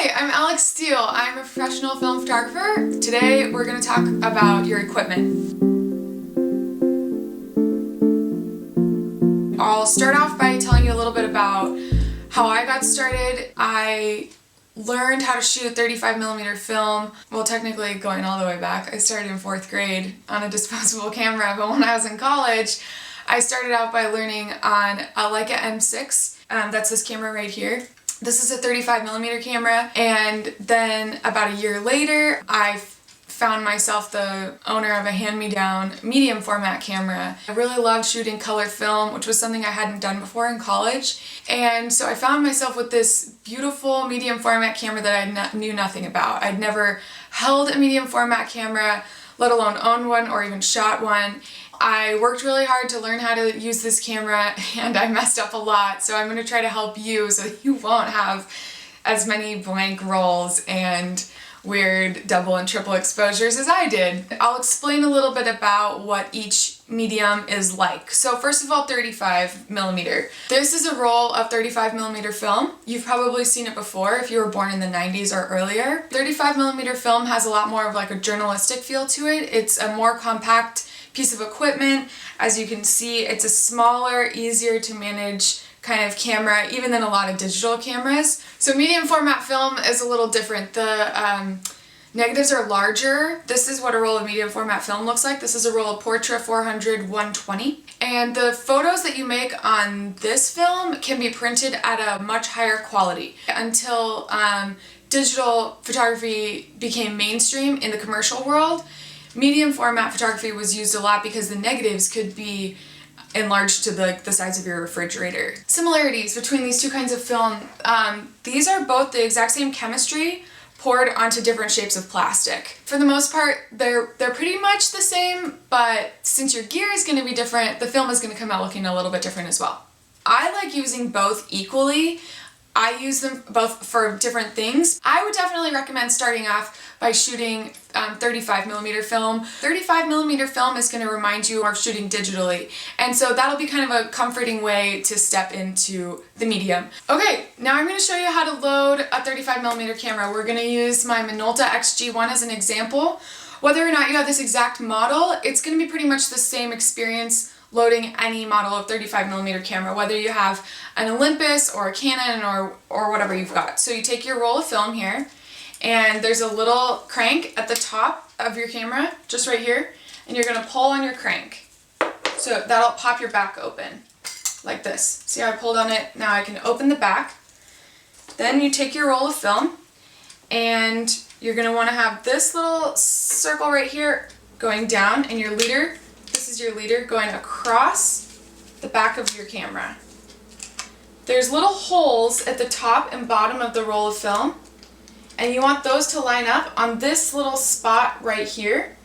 Hi, I'm Steele. I'm a professional film photographer. Today we're going to talk about your equipment. I'll start off by telling you a little bit about how I got started. I learned how to shoot 35mm film, well, technically going all the way back. I started in 4th grade on a disposable camera, but when I was in college, I started out by learning on a Leica M6. That's this camera right here. This is a 35mm camera, and then about a year later, I found myself the owner of a hand-me-down medium format camera. I really loved shooting color film, which was something I hadn't done before in college, and so I found myself with this beautiful medium format camera that I knew nothing about. I'd never held a medium format camera, let alone owned one or even shot one. I worked really hard to learn how to use this camera, and I messed up a lot, so I'm going to try to help you so that you won't have as many blank rolls and weird double and triple exposures as I did. I'll explain a little bit about what each medium is like. So first of all, 35mm. This is a roll of 35mm film. You've probably seen it before if you were born in the 90s or earlier. 35mm film has a lot more of like a journalistic feel to it. It's a more compact piece of equipment. As you can see, it's a smaller, easier to manage kind of camera, even than a lot of digital cameras. So medium format film is a little different. The negatives are larger. This is what a roll of medium format film looks like. This is a roll of Portra 400 120. And the photos that you make on this film can be printed at a much higher quality. Until digital photography became mainstream in the commercial world, medium format photography was used a lot because the negatives could be enlarged to the size of your refrigerator. Similarities between these two kinds of film. These are both the exact same chemistry poured onto different shapes of plastic. For the most part, they're pretty much the same, but since your gear is going to be different, the film is going to come out looking a little bit different as well. I like using both equally. I use them both for different things. I would definitely recommend starting off by shooting 35mm film. 35mm film is going to remind you of shooting digitally, and so that'll be kind of a comforting way to step into the medium. Okay, now I'm going to show you how to load a 35mm camera. We're going to use my Minolta XG1 as an example. Whether or not you have this exact model, it's going to be pretty much the same experience loading any model of 35mm camera, whether you have an Olympus or a Canon or whatever you've got. So you take your roll of film here, and there's a little crank at the top of your camera, just right here, and you're going to pull on your crank. So that'll pop your back open, like this. See how I pulled on it? Now I can open the back. Then you take your roll of film, and you're going to want to have this little circle right here going down, and your leader, this is your leader, going across the back of your camera. There's little holes at the top and bottom of the roll of film, and you want those to line up on this little spot right here.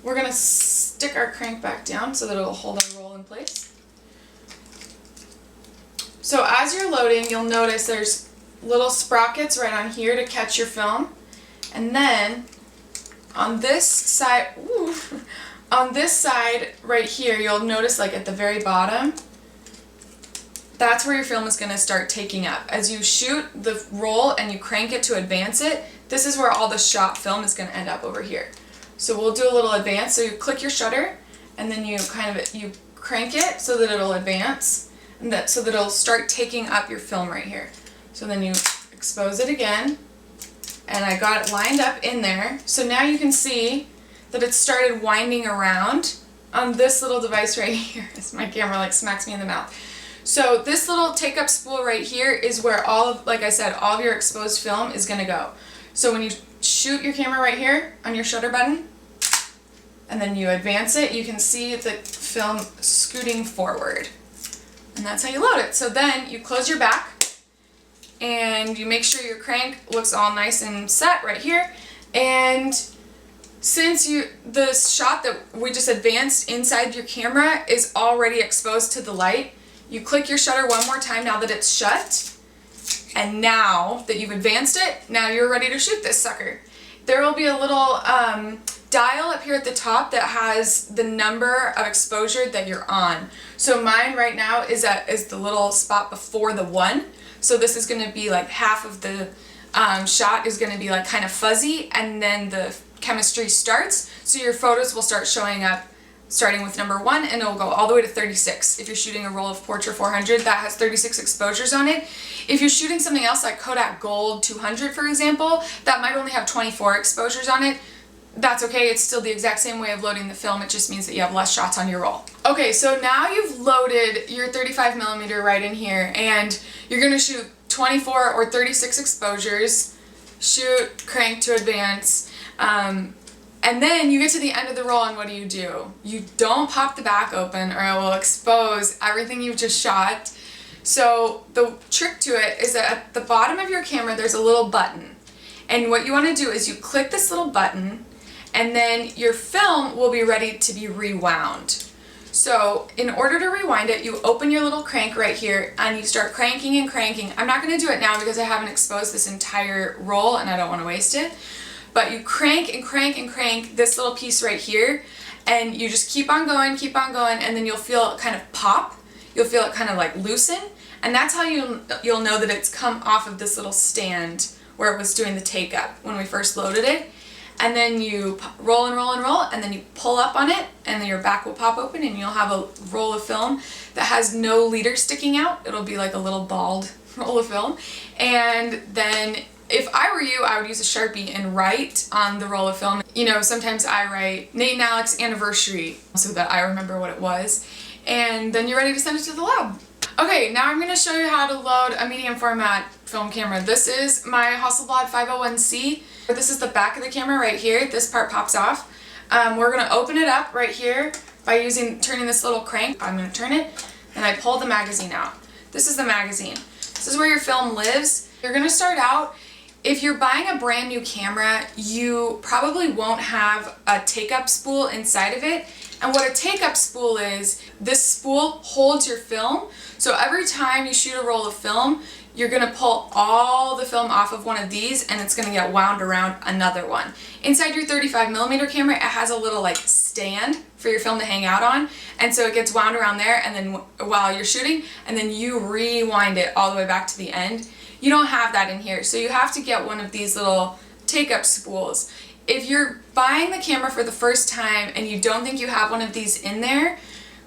We're going to stick our crank back down so that it'll hold our roll in place. So as you're loading, you'll notice there's little sprockets right on here to catch your film, and then on this side, on this side right here, you'll notice like at the very bottom, that's where your film is going to start taking up. As you shoot the roll and you crank it to advance it, this is where all the shot film is going to end up over here. So we'll do a little advance. So you click your shutter, and then you you crank it so that it'll advance, and so that it'll start taking up your film right here. So then you expose it again, and I got it lined up in there. So now you can see that it started winding around on this little device right here. As my camera like smacks me in the mouth. So this little take-up spool right here is where all of, like I said, all of your exposed film is going to go. So when you shoot your camera right here on your shutter button, and then you advance it, you can see the film scooting forward. And that's how you load it. So then you close your back, and you make sure your crank looks all nice and set right here. And since the shot that we just advanced inside your camera is already exposed to the light, you click your shutter one more time now that it's shut, and now that you've advanced it, now you're ready to shoot this sucker. There will be a little dial up here at the top that has the number of exposure that you're on. So mine right now is the little spot before the 1. So this is going to be like half of the shot is going to be like kind of fuzzy, and then the chemistry starts. So your photos will start showing up starting with number 1, and it'll go all the way to 36. If you're shooting a roll of Portra 400 that has 36 exposures on it. If you're shooting something else like Kodak Gold 200, for example, that might only have 24 exposures on it. That's okay, it's still the exact same way of loading the film, it just means that you have less shots on your roll. Okay, so now you've loaded your 35mm right in here, and you're gonna shoot 24 or 36 exposures, shoot, crank to advance, and then you get to the end of the roll, and what do? You don't pop the back open or it will expose everything you've just shot. So the trick to it is that at the bottom of your camera there's a little button, and what you want to do is you click this little button, and then your film will be ready to be rewound. So in order to rewind it, you open your little crank right here and you start cranking and cranking. I'm not going to do it now because I haven't exposed this entire roll and I don't want to waste it. But you crank and crank and crank this little piece right here, and you just keep on going, and then you'll feel it kind of pop. You'll feel it kind of like loosen, and that's how you'll know that it's come off of this little stand where it was doing the take up when we first loaded it. And then you roll and roll and roll, and then you pull up on it, and then your back will pop open, and you'll have a roll of film that has no leader sticking out. It'll be like a little bald roll of film. And then if I were you, I would use a Sharpie and write on the roll of film. You know, sometimes I write Nate and Alex anniversary so that I remember what it was. And then you're ready to send it to the lab. Okay, now I'm going to show you how to load a medium format film camera. This is my Hasselblad 501C. This is the back of the camera right here. This part pops off. We're going to open it up right here by turning this little crank. I'm going to turn it, and I pull the magazine out. This is the magazine. This is where your film lives. You're going to start out. If you're buying a brand new camera, you probably won't have a take-up spool inside of it. And what a take-up spool is, this spool holds your film. So every time you shoot a roll of film, you're going to pull all the film off of one of these, and it's going to get wound around another one. Inside your 35mm camera, it has a little like stand for your film to hang out on, and so it gets wound around there, and then while you're shooting, and then you rewind it all the way back to the end. You don't have that in here, so you have to get one of these little take-up spools. If you're buying the camera for the first time and you don't think you have one of these in there,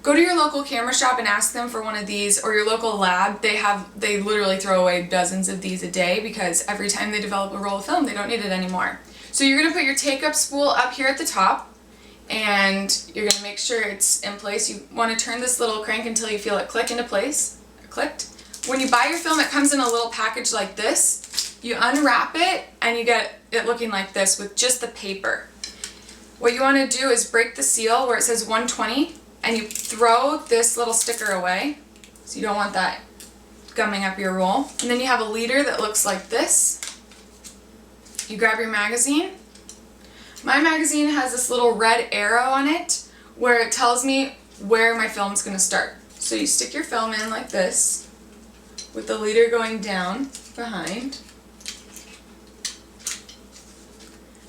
go to your local camera shop and ask them for one of these, or your local lab. They literally throw away dozens of these a day because every time they develop a roll of film, they don't need it anymore. So you're going to put your take-up spool up here at the top, and you're going to make sure it's in place. You want to turn this little crank until you feel it click into place. It clicked. When you buy your film, it comes in a little package like this. You unwrap it, and you get it looking like this with just the paper. What you want to do is break the seal where it says 120, and you throw this little sticker away, so you don't want that gumming up your roll. And then you have a leader that looks like this. You grab your magazine. My magazine has this little red arrow on it where it tells me where my film's going to start. So you stick your film in like this, with the leader going down behind.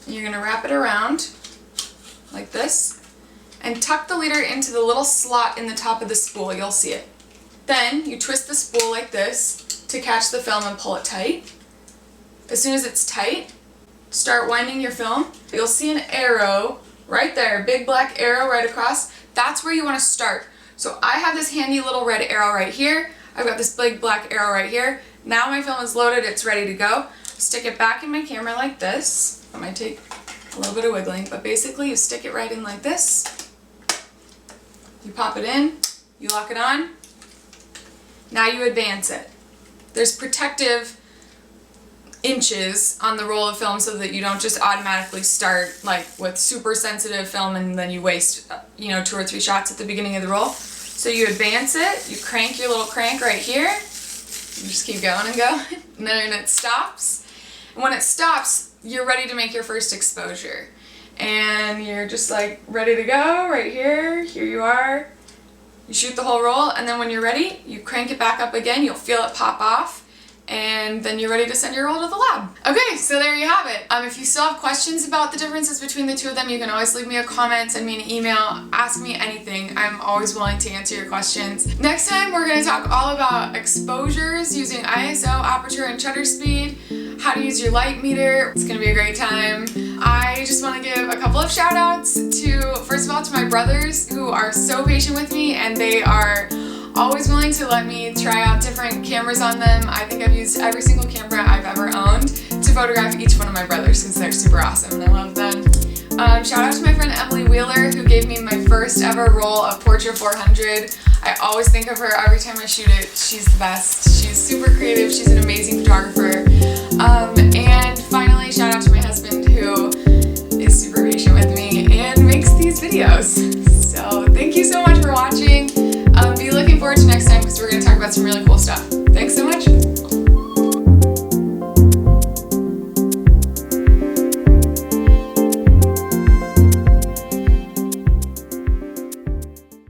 And you're going to wrap it around like this and tuck the leader into the little slot in the top of the spool. You'll see it. Then you twist the spool like this to catch the film and pull it tight. As soon as it's tight, start winding your film. You'll see an arrow right there, a big black arrow right across. That's where you want to start. So I have this handy little red arrow right here. I've got this big black arrow right here. Now my film is loaded, it's ready to go. Stick it back in my camera like this. That might take a little bit of wiggling, but basically you stick it right in like this. You pop it in, you lock it on. Now you advance it. There's protective inches on the roll of film so that you don't just automatically start like with super sensitive film and then you waste 2 or 3 shots at the beginning of the roll. So you advance it, you crank your little crank right here, you just keep going and going, and then it stops. And when it stops, you're ready to make your first exposure. And you're just like ready to go right here, here you are. You shoot the whole roll, and then when you're ready, you crank it back up again, you'll feel it pop off, and then you're ready to send your roll to the lab. Okay, so there you have it. If you still have questions about the differences between the two of them, you can always leave me a comment, send me an email, ask me anything. I'm always willing to answer your questions. Next time, we're going to talk all about exposures using ISO, aperture, and shutter speed. how to use your light meter. It's gonna be a great time. I just want to give a couple of shout outs to, first of all, to my brothers who are so patient with me, and they are always willing to let me try out different cameras on them. I think I've used every single camera I've ever owned to photograph each one of my brothers because they're super awesome and I love them. Shout out to my friend Emily Wheeler who gave me my first ever roll of Portrait 400. I always think of her every time I shoot it. She's the best. She's super creative. She's an amazing photographer. And finally, shout out to my husband who is super patient with me and makes these videos. So thank you so much for watching. Be looking forward to next time because we're going to talk about some really cool stuff.